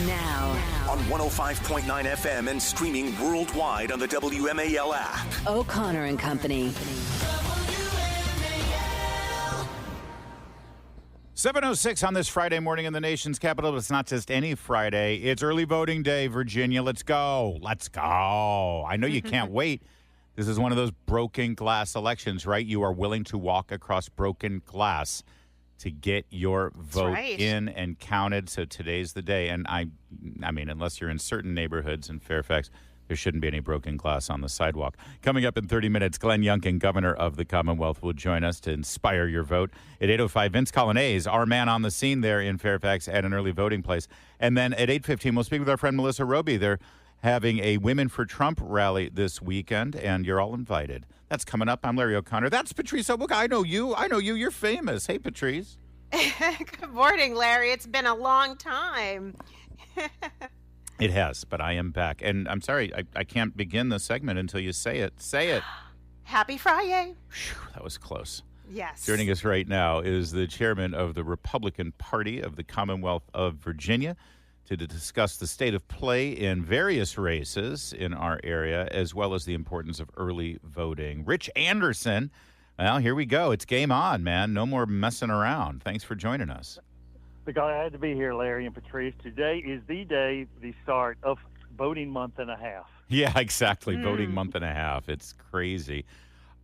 Now, on 105.9 FM and streaming worldwide on the WMAL app. O'Connor and Company. 7:06 on this Friday morning in the nation's capital, but it's not just any Friday. It's early voting day, Virginia. Let's go. Let's go. I know you can't wait. This is one of those broken glass elections, right? You are willing to walk across broken glass to get your vote in and counted. So today's the day. And I mean, unless you're in certain neighborhoods in Fairfax, there shouldn't be any broken glass on the sidewalk. Coming up in 30 minutes, Glenn Youngkin, governor of the Commonwealth, will join us to inspire your vote. At 8:05, Vince Colonnese, our man on the scene there in Fairfax at an early voting place. And then at 8:15, we'll speak with our friend Melissa Roby. They're having a Women for Trump rally this weekend, and you're all invited. That's coming up. I'm Larry O'Connor. That's Patrice Onwuka. I know you. You're famous. Hey, Patrice. Good morning, Larry. It's been a long time. It has, but I am back. And I'm sorry, I can't begin the segment until you say it. Say it. Happy Friday. Whew, that was close. Yes. Joining us right now is the chairman of the Republican Party of the Commonwealth of Virginia to discuss the state of play in various races in our area, as well as the importance of early voting. Rich Anderson. Well, here we go. It's game on, man. No more messing around. Thanks for joining us. Glad to be here, Larry and Patrice. Today is the day, the start of voting month and a half. Yeah, exactly. Voting month and a half. It's crazy.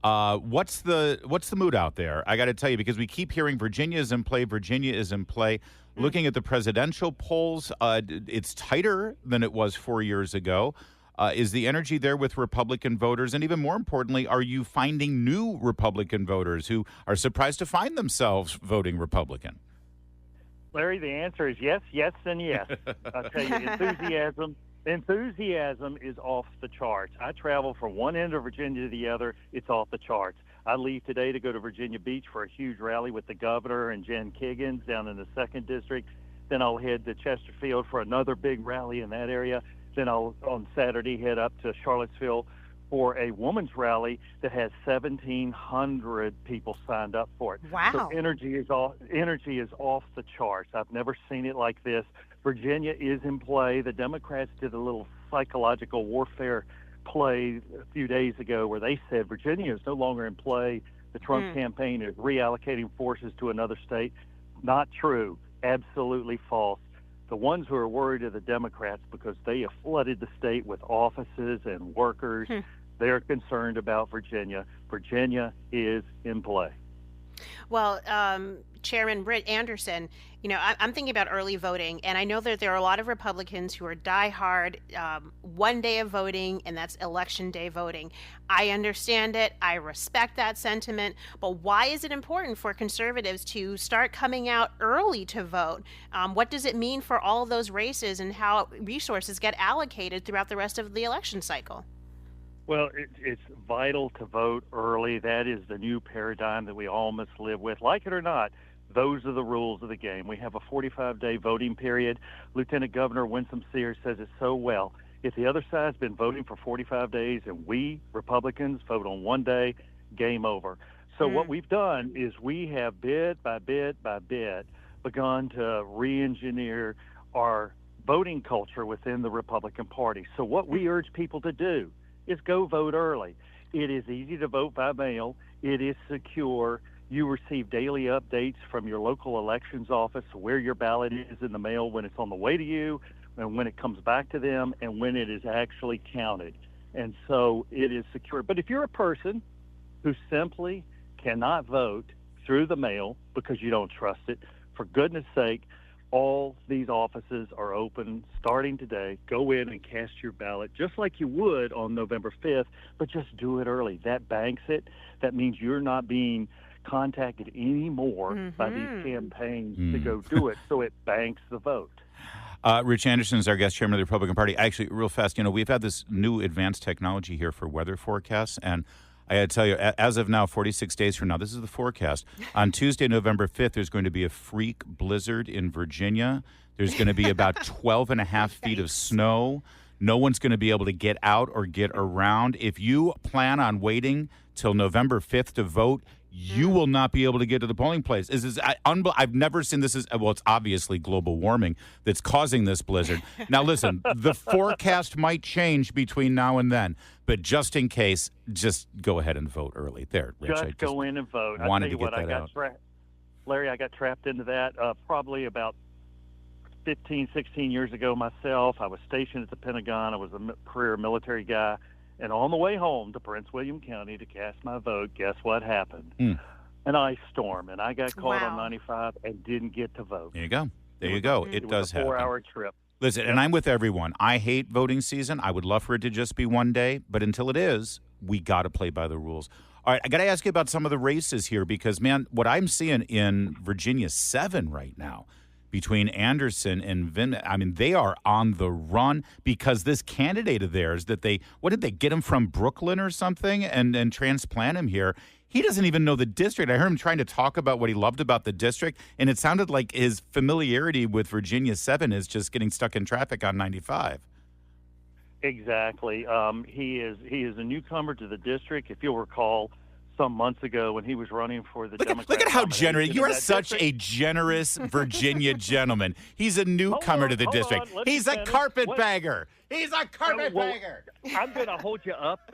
What's the mood out there? I got to tell you, because we keep hearing Virginia is in play. Virginia is in play. Looking at the presidential polls, it's tighter than it was 4 years ago. Is the energy there with Republican voters? And even more importantly, are you finding new Republican voters who are surprised to find themselves voting Republican? Larry, the answer is yes, yes, and yes. I'll tell you, enthusiasm is off the charts. I travel from one end of Virginia to the other. It's off the charts. I leave today to go to Virginia Beach for a huge rally with the governor and Jen Kiggins down in the 2nd District. Then I'll head to Chesterfield for another big rally in that area. Then I'll, on Saturday, head up to Charlottesville for a women's rally that has 1,700 people signed up for it. Wow. So energy is off the charts. I've never seen it like this. Virginia is in play. The Democrats did a little psychological warfare play a few days ago where they said Virginia is no longer in play. The Trump campaign is reallocating forces to another state. Not true. Absolutely false. The ones who are worried are the Democrats because they have flooded the state with offices and workers. They're concerned about Virginia. Virginia is in play. Well, Chairman Britt Anderson, I'm thinking about early voting, and I know that there are a lot of Republicans who are diehard one day of voting, and that's Election Day voting. I understand it. I respect that sentiment. But why is it important for conservatives to start coming out early to vote? What does it mean for all of those races and how resources get allocated throughout the rest of the election cycle? Well, it's vital to vote early. That is the new paradigm that we all must live with. Like it or not, those are the rules of the game. We have a 45-day voting period. Lieutenant Governor Winsome Sears says it so well. If the other side's been voting for 45 days and we, Republicans, vote on one day, game over. So what we've done is we have bit by bit by bit begun to re-engineer our voting culture within the Republican Party. So what we urge people to do is go vote early. It is easy to vote by mail. It is secure. You receive daily updates from your local elections office where your ballot is in the mail when it's on the way to you and when it comes back to them and when it is actually counted. And so it is secure. But if you're a person who simply cannot vote through the mail because you don't trust it, for goodness sake, all these offices are open starting today. Go in and cast your ballot just like you would on November 5th, but just do it early. That banks it. That means you're not being contacted anymore by these campaigns to go do it. So it banks the vote. Rich Anderson is our guest, chairman of the Republican Party. Actually, real fast, we've had this new advanced technology here for weather forecasts, and I got to tell you, as of now, 46 days from now, this is the forecast. On Tuesday, November 5th, there's going to be a freak blizzard in Virginia. There's going to be about 12 and a half feet of snow. No one's going to be able to get out or get around. If you plan on waiting till November 5th to vote, you will not be able to get to the polling place. I've never seen this. Well, it's obviously global warming that's causing this blizzard. Now, listen, the forecast might change between now and then, but just in case, just go ahead and vote early. There, Rich. Just go in and vote. Wanted to get that out. Larry, I got trapped into that probably about 15, 16 years ago myself. I was stationed at the Pentagon. I was a career military guy. And on the way home to Prince William County to cast my vote, guess what happened? An ice storm. And I got caught on 95 and didn't get to vote. There you go. There you go. It does happen. It was a 4-hour trip. Listen, and I'm with everyone. I hate voting season. I would love for it to just be one day. But until it is, we got to play by the rules. All right, I got to ask you about some of the races here because, man, what I'm seeing in Virginia 7 right now between Anderson and Vin, I mean, they are on the run because this candidate of theirs that what did they get him from Brooklyn or something and transplant him here? He doesn't even know the district. I heard him trying to talk about what he loved about the district, and it sounded like his familiarity with Virginia 7 is just getting stuck in traffic on 95. Exactly. He is a newcomer to the district. If you'll recall, some months ago when he was running for the Democratic Look at how generous. You are such district. a generous Virginia gentleman. He's a newcomer to the district. He's a carpetbagger. He's a carpetbagger. I'm going to hold you up.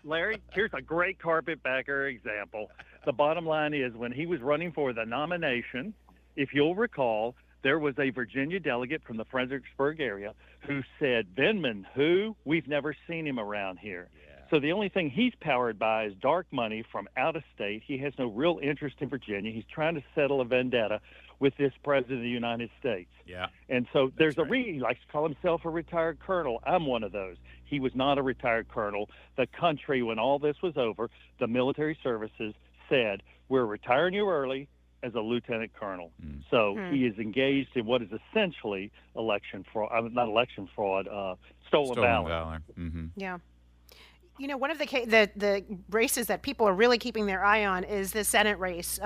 Larry, here's a great carpetbagger example. The bottom line is when he was running for the nomination, if you'll recall, there was a Virginia delegate from the Fredericksburg area who said, Vindman, who? We've never seen him around here. So the only thing he's powered by is dark money from out of state. He has no real interest in Virginia. He's trying to settle a vendetta with this president of the United States. Yeah. And so there's a reason. He likes to call himself a retired colonel. I'm one of those. He was not a retired colonel. The country, when all this was over, the military services said, we're retiring you early as a lieutenant colonel. So he is engaged in what is essentially election fraud, stolen valor. Mm-hmm. Yeah. You know, one of the races that people are really keeping their eye on is the Senate race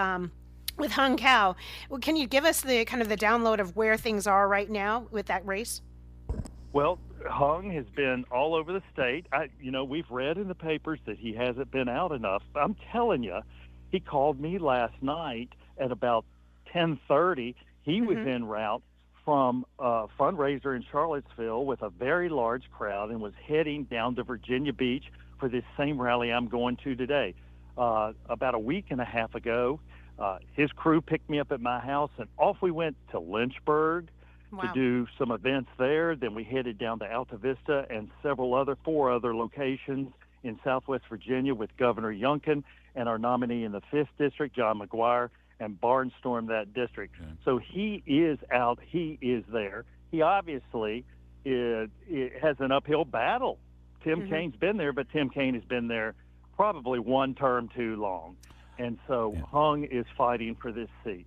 with Hung Kao. Well, can you give us the kind of the download of where things are right now with that race? Well, Hung has been all over the state. We've read in the papers that he hasn't been out enough. I'm telling you, he called me last night at about 10:30. He was en route from a fundraiser in Charlottesville with a very large crowd and was heading down to Virginia Beach for this same rally I'm going to today. About a week and a half ago, his crew picked me up at my house, and off we went to Lynchburg to do some events there. Then we headed down to Alta Vista and 4 other locations in Southwest Virginia with Governor Youngkin and our nominee in the 5th District, John McGuire, and barnstormed that district. Okay. So he is out. He is there. He obviously has an uphill battle. Tim Kaine's been there, but Tim Kaine has been there probably one term too long. And so Hung is fighting for this seat.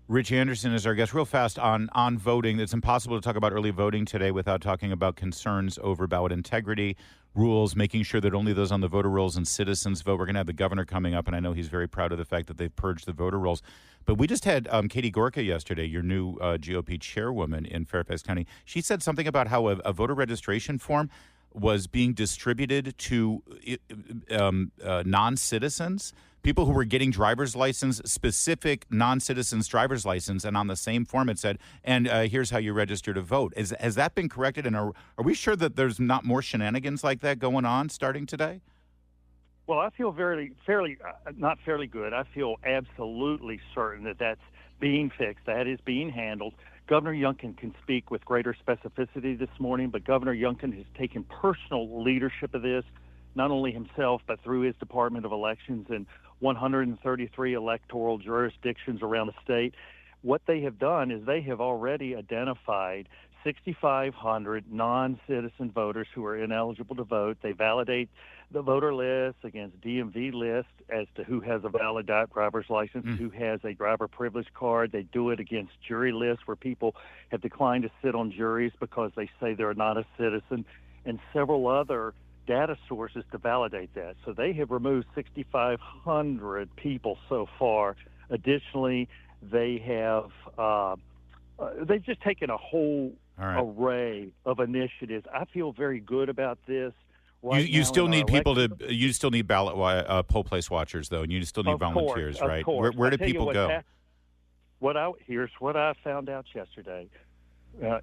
Rich Anderson is our guest. Real fast on voting. It's impossible to talk about early voting today without talking about concerns over ballot integrity, rules, making sure that only those on the voter rolls and citizens vote. We're going to have the governor coming up, and I know he's very proud of the fact that they've purged the voter rolls. But we just had Katie Gorka yesterday, your new GOP chairwoman in Fairfax County. She said something about how a voter registration form was being distributed to non-citizens, people who were getting driver's license, specific non-citizens driver's license, and on the same form it said, and here's how you register to vote. Has that been corrected, and are we sure that there's not more shenanigans like that going on starting today? Well, I feel not fairly good. I feel absolutely certain that that's being fixed, that is being handled. Governor Youngkin can speak with greater specificity this morning, but Governor Youngkin has taken personal leadership of this, not only himself, but through his Department of Elections in 133 electoral jurisdictions around the state. What they have done is they have already identified 6,500 non-citizen voters who are ineligible to vote. They validate the voter list against DMV lists as to who has a valid driver's license, who has a driver privilege card. They do it against jury lists where people have declined to sit on juries because they say they're not a citizen, and several other data sources to validate that. So they have removed 6,500 people so far. Additionally, they have they've just taken a whole array of initiatives. I feel very good about this. You still need people to. You still need poll place watchers, though, and you still need volunteers, right? Where do people go? Here's what I found out yesterday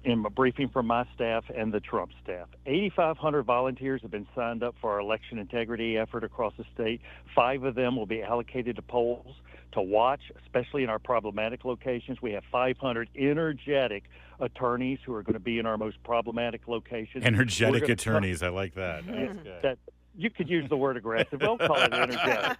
in my briefing from my staff and the Trump staff. 8,500 volunteers have been signed up for our election integrity effort across the state. 5 of them will be allocated to polls to watch, especially in our problematic locations. We have 500 energetic attorneys who are going to be in our most problematic locations. Energetic attorneys, I like that. You could use the word aggressive. Don't call it energetic.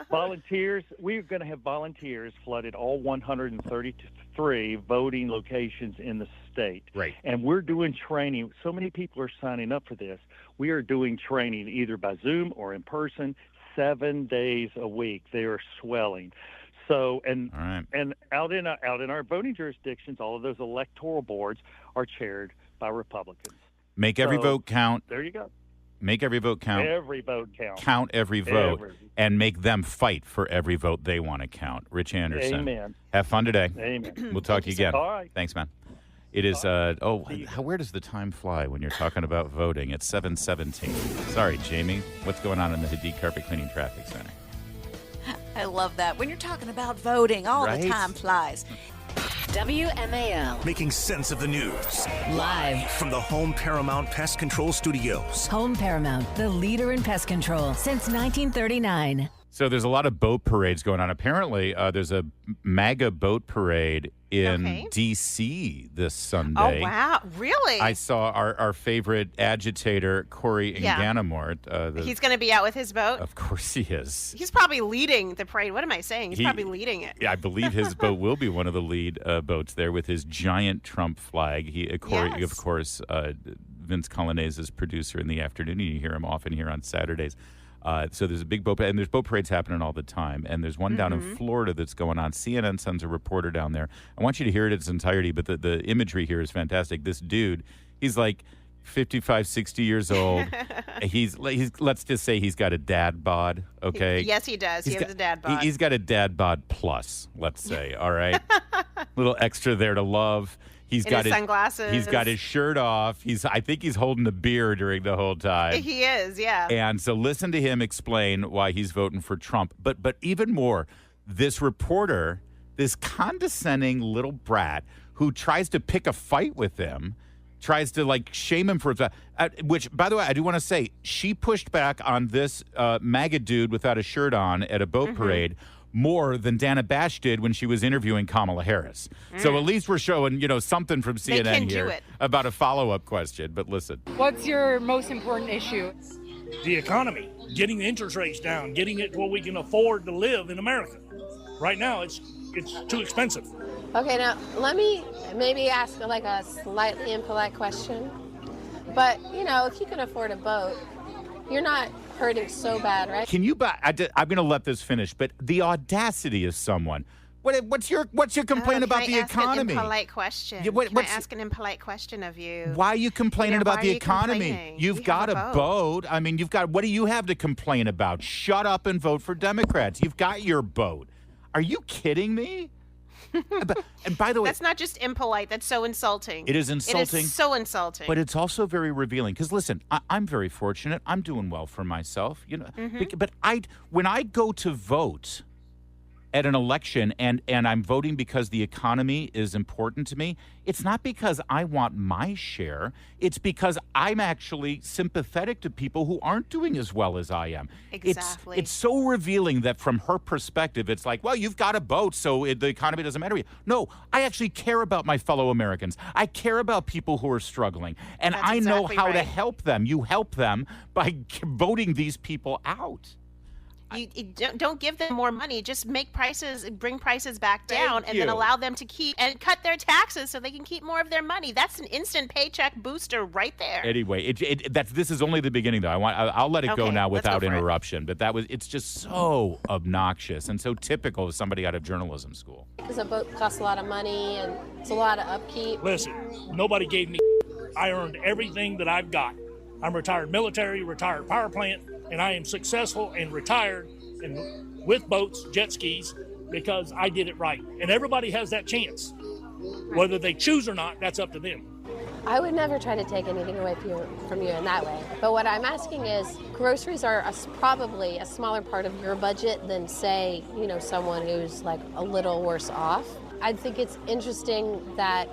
Volunteers, we're going to have volunteers flooded all 133 voting locations in the state. Right. And we're doing training. So many people are signing up for this. We are doing training either by Zoom or in person 7 days a week. They are swelling. So, and out in our voting jurisdictions, all of those electoral boards are chaired by Republicans. Make every vote count. There you go. Make every vote count. Every vote counts. Count every vote. And make them fight for every vote they want to count. Rich Anderson. Amen. Have fun today. Amen. We'll talk to you again. All right. Thanks, man. It is, where does the time fly when you're talking about voting? It's 7:17. Sorry, Jamie. What's going on in the Hadid Carpet Cleaning Traffic Center? I love that. When you're talking about voting, all the time flies. WMAL. Making sense of the news. Live From the Home Paramount Pest Control Studios. Home Paramount, the leader in pest control since 1939. So there's a lot of boat parades going on. Apparently, there's a MAGA boat parade in D.C. this Sunday. Oh, wow. Really? I saw our favorite agitator, Corey Ganamort. He's going to be out with his boat? Of course he is. He's probably leading the parade. What am I saying? He's probably leading it. Yeah, I believe his boat will be one of the lead boats there with his giant Trump flag. Corey, of course, Vince Colonnese's producer in the afternoon. You hear him often here on Saturdays. So there's a big boat, and there's boat parades happening all the time. And there's one down in Florida that's going on. CNN sends a reporter down there. I want you to hear it in its entirety, but the imagery here is fantastic. This dude, he's like 55, 60 years old. he's let's just say he's got a dad bod, okay? Yes, he does. He has a dad bod. He's got a dad bod plus, let's say, all right? Little extra there to love. He's got his sunglasses. He's got his shirt off. I think he's holding a beer during the whole time. He is, yeah. And so listen to him explain why he's voting for Trump. But even more, this reporter, this condescending little brat who tries to pick a fight with him, tries to shame him for which, by the way, I do want to say, she pushed back on this MAGA dude without a shirt on at a boat parade more than Dana Bash did when she was interviewing Kamala Harris. So at least we're showing, something from CNN here about a follow-up question. But listen. What's your most important issue? The economy, getting the interest rates down, getting it to where we can afford to live in America. Right now, it's too expensive. Okay, now let me maybe ask a slightly impolite question. But, if you can afford a boat, you're not hurting so bad, right? Can you I'm going to let this finish, but the audacity of someone. What's your complaint about the economy? Can I ask an impolite question? Can I ask an impolite question of you? Why are you complaining about the economy? You've got a boat. I mean, what do you have to complain about? Shut up and vote for Democrats. You've got your boat. Are you kidding me? And by the way, that's not just impolite. That's so insulting. It is insulting. It is so insulting. But it's also very revealing. Because listen, I'm very fortunate. I'm doing well for myself. But when I go to vote at an election and I'm voting because the economy is important to me, it's not because I want my share. It's because I'm actually sympathetic to people who aren't doing as well as I am. Exactly. It's so revealing that from her perspective, it's like, well, you've got a boat, so the economy doesn't matter to you. No, I actually care about my fellow Americans. I care about people who are struggling. And That's I know exactly how to right. help them. You help them by voting these people out. You don't give them more money. Just bring prices back down, and then allow them to keep and cut their taxes so they can keep more of their money. That's an instant paycheck booster right there. Anyway, this is only the beginning, though. I'll let it go now without interruption. But it's just so obnoxious and so typical of somebody out of journalism school. Because a boat costs a lot of money and it's a lot of upkeep. Listen, nobody gave me. I earned everything that I've got. I'm retired military, retired power plant, and I am successful and retired and with boats, jet skis, because I did it right. And everybody has that chance. Whether they choose or not, that's up to them. I would never try to take anything away from you in that way. But what I'm asking is, groceries are probably a smaller part of your budget than, say, someone who's like a little worse off. I think it's interesting that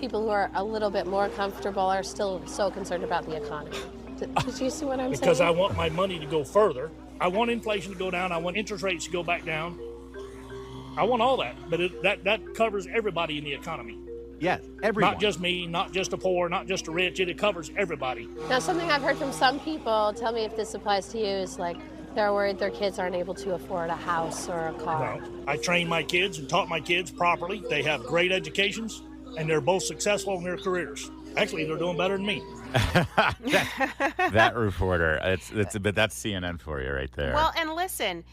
people who are a little bit more comfortable are still so concerned about the economy. Did you see what I'm saying? Because I want my money to go further. I want inflation to go down. I want interest rates to go back down. I want all that. But that covers everybody in the economy. Yes, everyone. Not just me, not just the poor, not just the rich. It covers everybody. Now, something I've heard from some people, tell me if this applies to you, is like they're worried their kids aren't able to afford a house or a car. No. I trained my kids and taught my kids properly. They have great educations, and they're both successful in their careers. Actually, they're doing better than me. that reporter, that's CNN for you right there. Well, and listen,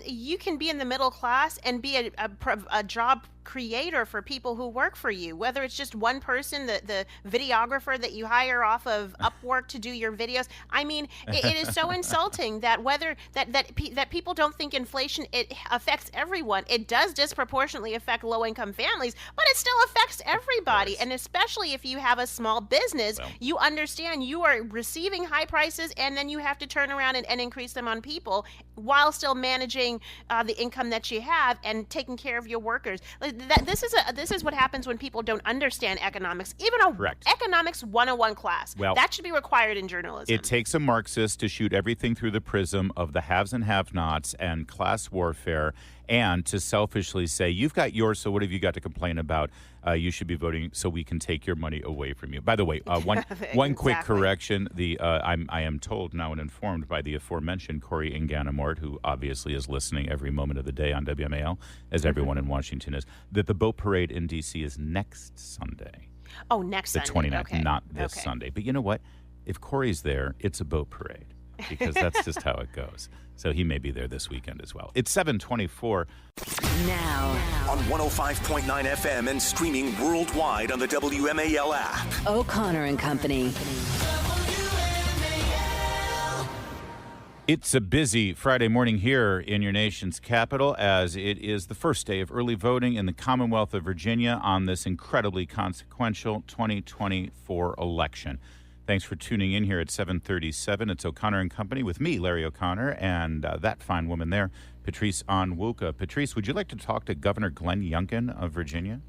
you can be in the middle class and be a job creator for people who work for you, whether it's just one person, the videographer that you hire off of Upwork to do your videos. I mean, it is so insulting that that people don't think inflation, it affects everyone. It does disproportionately affect low-income families, but it still affects everybody. And especially if you have a small business, you understand you are receiving high prices, and then you have to turn around and increase them on people while still managing the income that you have and taking care of your workers. This is what happens when people don't understand economics. Even economics 101 class, that should be required in journalism. It takes a Marxist to shoot everything through the prism of the haves and have-nots and class warfare, and to selfishly say, you've got yours, so what have you got to complain about? You should be voting so we can take your money away from you. By the way, one quick correction. I am told now and informed by the aforementioned Corey Inganamort, who obviously is listening every moment of the day on WMAL, as everyone in Washington is, that the boat parade in D.C. is next Sunday. Oh, next Sunday. The 29th, not this Sunday. But you know what? If Corey's there, it's a boat parade, because that's just how it goes. So he may be there this weekend as well. It's 7:24. Now. On 105.9 FM and streaming worldwide on the WMAL app. O'Connor and Company. It's a busy Friday morning here in your nation's capital, as it is the first day of early voting in the Commonwealth of Virginia on this incredibly consequential 2024 election. Thanks for tuning in here at 7:37. It's O'Connor and Company with me, Larry O'Connor, and that fine woman there, Patrice Onwuka. Patrice, would you like to talk to Governor Glenn Youngkin of Virginia?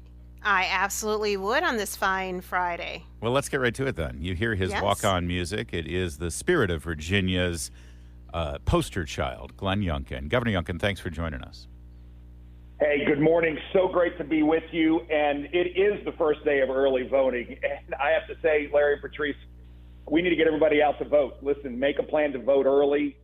I absolutely would on this fine Friday. Well, let's get right to it then. You hear his walk-on music. It is the spirit of Virginia's poster child, Glenn Youngkin. Governor Youngkin, thanks for joining us. Hey, good morning. So great to be with you. And it is the first day of early voting. And I have to say, Larry, Patrice, we need to get everybody out to vote. Listen, make a plan to vote early.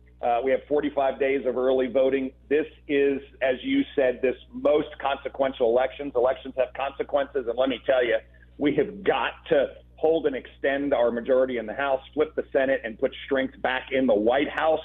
We have 45 days of early voting. This is, as you said, this most consequential elections. Elections have consequences. And let me tell you, we have got to hold and extend our majority in the House, flip the Senate, and put strength back in the White House.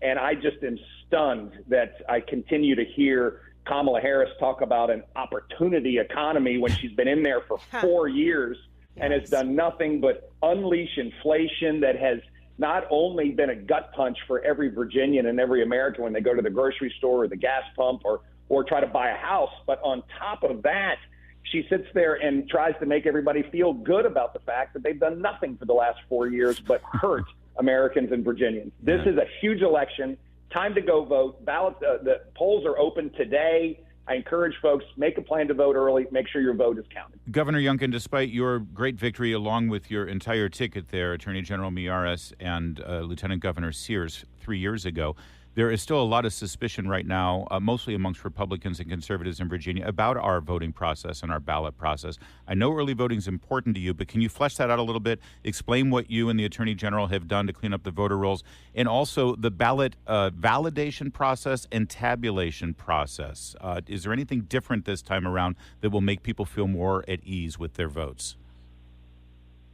And I just am stunned that I continue to hear Kamala Harris talk about an opportunity economy when she's been in there for 4 years and has done nothing but unleash inflation that has not only been a gut punch for every Virginian and every American when they go to the grocery store or the gas pump or try to buy a house, but on top of that, she sits there and tries to make everybody feel good about the fact that they've done nothing for the last 4 years but hurt Americans and Virginians. This is a huge election. Time to go vote. The polls are open today. I encourage folks, make a plan to vote early. Make sure your vote is counted. Governor Youngkin, despite your great victory, along with your entire ticket there, Attorney General Miyares and Lieutenant Governor Sears 3 years ago, there is still a lot of suspicion right now, mostly amongst Republicans and conservatives in Virginia, about our voting process and our ballot process. I know early voting is important to you, but can you flesh that out a little bit? Explain what you and the Attorney General have done to clean up the voter rolls, and also the ballot validation process and tabulation process. Is there anything different this time around that will make people feel more at ease with their votes?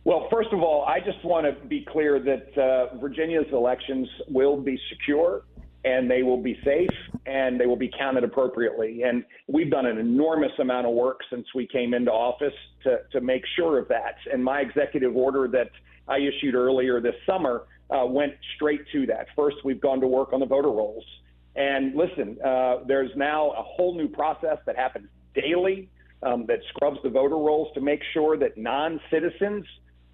Well, first of all, I just want to be clear that Virginia's elections will be secure, and they will be safe, and they will be counted appropriately. And we've done an enormous amount of work since we came into office to make sure of that. And my executive order that I issued earlier this summer went straight to that. First, we've gone to work on the voter rolls. And listen, there's now a whole new process that happens daily that scrubs the voter rolls to make sure that non-citizens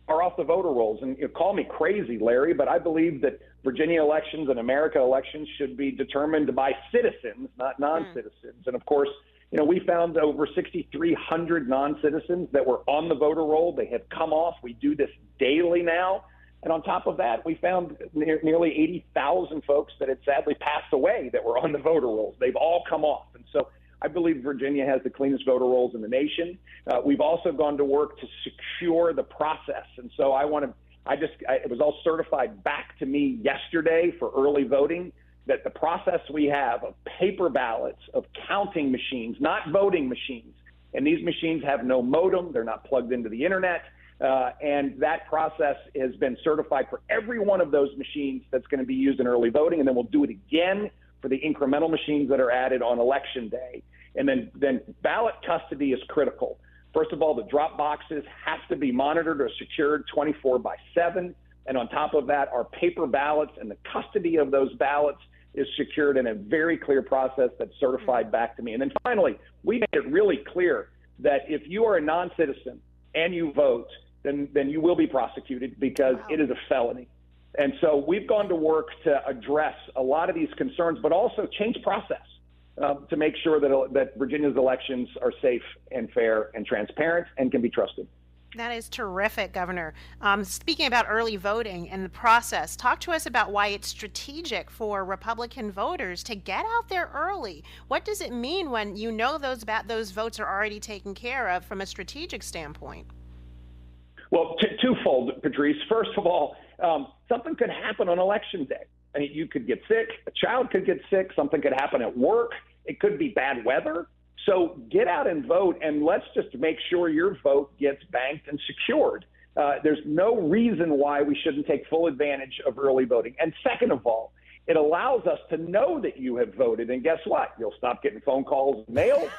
are off the voter rolls. And call me crazy, Larry, but I believe that Virginia elections and America elections should be determined by citizens, not non-citizens. And of course, we found over 6,300 non-citizens that were on the voter roll. They have come off. We do this daily now. And on top of that, we found nearly 80,000 folks that had sadly passed away that were on the voter rolls. They've all come off. And so I believe Virginia has the cleanest voter rolls in the nation. We've also gone to work to secure the process. And so it was all certified back to me yesterday for early voting, that the process we have of paper ballots, of counting machines, not voting machines, and these machines have no modem, they're not plugged into the internet, and that process has been certified for every one of those machines that's going to be used in early voting, and then we'll do it again for the incremental machines that are added on Election Day. And then ballot custody is critical. First of all, the drop boxes have to be monitored or secured 24/7, and on top of that, our paper ballots and the custody of those ballots is secured in a very clear process that's certified back to me. And then finally, we made it really clear that if you are a non-citizen and you vote, then you will be prosecuted because it is a felony. And so we've gone to work to address a lot of these concerns, but also change process to make sure that Virginia's elections are safe and fair and transparent and can be trusted. That is terrific, Governor. Speaking about early voting and the process, talk to us about why it's strategic for Republican voters to get out there early. What does it mean when you know those votes are already taken care of from a strategic standpoint? Well, twofold, Patrice. First of all, something could happen on Election Day. I mean, you could get sick, a child could get sick, something could happen at work, it could be bad weather. So get out and vote, and let's just make sure your vote gets banked and secured. There's no reason why we shouldn't take full advantage of early voting. And second of all, it allows us to know that you have voted. And guess what? You'll stop getting phone calls and mail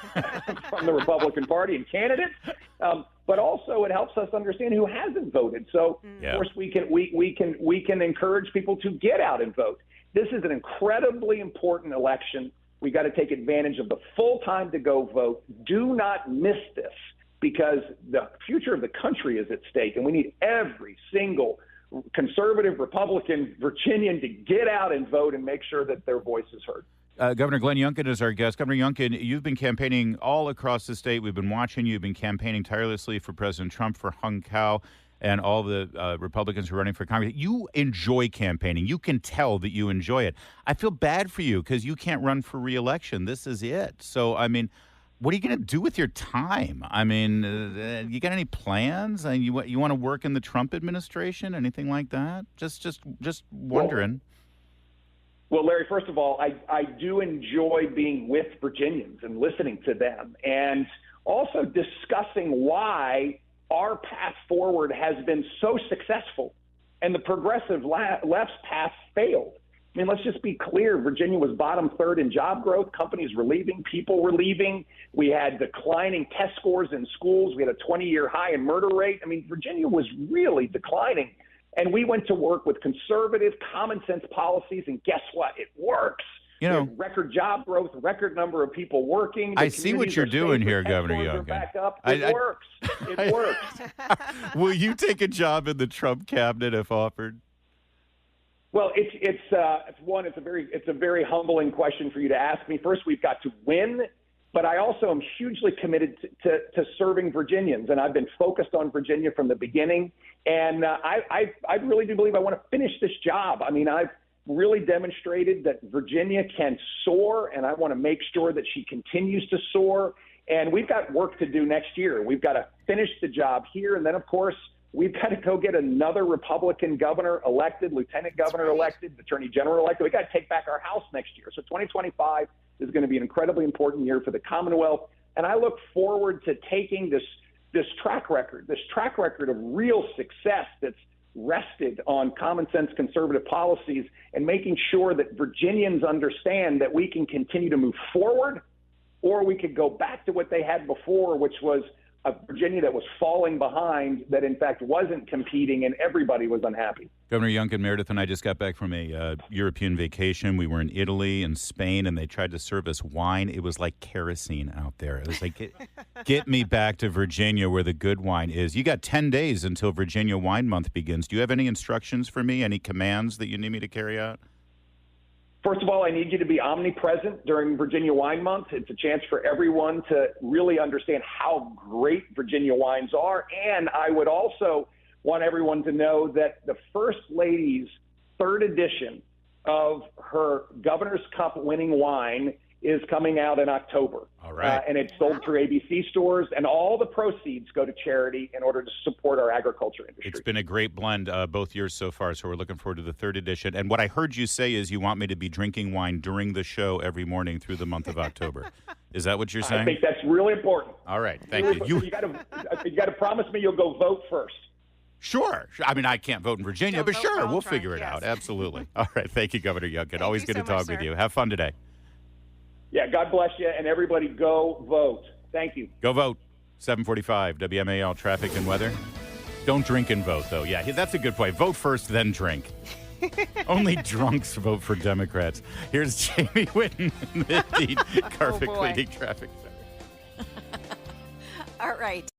from the Republican Party and candidates. But also it helps us understand who hasn't voted. So, of course, we can encourage people to get out and vote. This is an incredibly important election. We got to take advantage of the full time to go vote. Do not miss this, because the future of the country is at stake, and we need every single conservative, Republican, Virginian to get out and vote and make sure that their voice is heard. Governor Glenn Youngkin is our guest. Governor Youngkin, you've been campaigning all across the state. We've been watching you. You've been campaigning tirelessly for President Trump, for Hung Kao, and all the Republicans who are running for Congress. You enjoy campaigning. You can tell that you enjoy it. I feel bad for you because you can't run for re-election. This is it. So, I mean, what are you going to do with your time? I mean, you got any plans? You want to work in the Trump administration? Anything like that? Just wondering. Well, Larry, first of all, I do enjoy being with Virginians and listening to them, and also discussing why our path forward has been so successful and the progressive left's path failed. I mean, let's just be clear. Virginia was bottom third in job growth. Companies were leaving. People were leaving. We had declining test scores in schools. We had a 20-year high in murder rate. I mean, Virginia was really declining. And we went to work with conservative, common sense policies. And guess what? It works. You know, record job growth, record number of people working. I see what you're doing here, Governor Youngkin. Back up. It works. It works. Will you take a job in the Trump cabinet if offered? Well, it's a very humbling question for you to ask me. First, we've got to win, but I also am hugely committed to serving Virginians, and I've been focused on Virginia from the beginning. And I really do believe I want to finish this job. I mean, I've really demonstrated that Virginia can soar, and I want to make sure that she continues to soar. And we've got work to do next year. We've got to finish the job here, and then, of course, we've got to go get another Republican governor elected, lieutenant governor elected, attorney general elected. We've got to take back our House next year. So 2025 is going to be an incredibly important year for the Commonwealth. And I look forward to taking this track record of real success that's rested on common sense conservative policies, and making sure that Virginians understand that we can continue to move forward, or we could go back to what they had before, which was a Virginia that was falling behind, that in fact wasn't competing, and everybody was unhappy. Governor Youngkin, Meredith and I just got back from a European vacation. We were in Italy and Spain, and they tried to serve us wine. It was like kerosene out there. It was like, get me back to Virginia where the good wine is. You got 10 days until Virginia Wine Month begins. Do you have any instructions for me, any commands that you need me to carry out? First of all, I need you to be omnipresent during Virginia Wine Month. It's a chance for everyone to really understand how great Virginia wines are. And I would also want everyone to know that the First Lady's third edition of her Governor's Cup winning wine is coming out in October. All right. And it's sold through ABC stores, and all the proceeds go to charity in order to support our agriculture industry. It's been a great blend both years so far, so we're looking forward to the third edition. And what I heard you say is you want me to be drinking wine during the show every morning through the month of October. Is that what you're saying? I think that's really important. All right. Thank you. You got to promise me you'll go vote first. Sure. I mean, I can't vote in Virginia, but sure, we'll figure it yes. out. Absolutely. All right. Thank you, Governor Youngkin. Always good you to so much, talk with sir. you. Have fun today. Yeah, God bless you, and everybody go vote. Thank you. Go vote. 745 WMAL traffic and weather. Don't drink and vote, though. Yeah, that's a good point. Vote first, then drink. Only drunks vote for Democrats. Here's Jamie Whitten in the Carpet Cleaning Traffic Center. All right.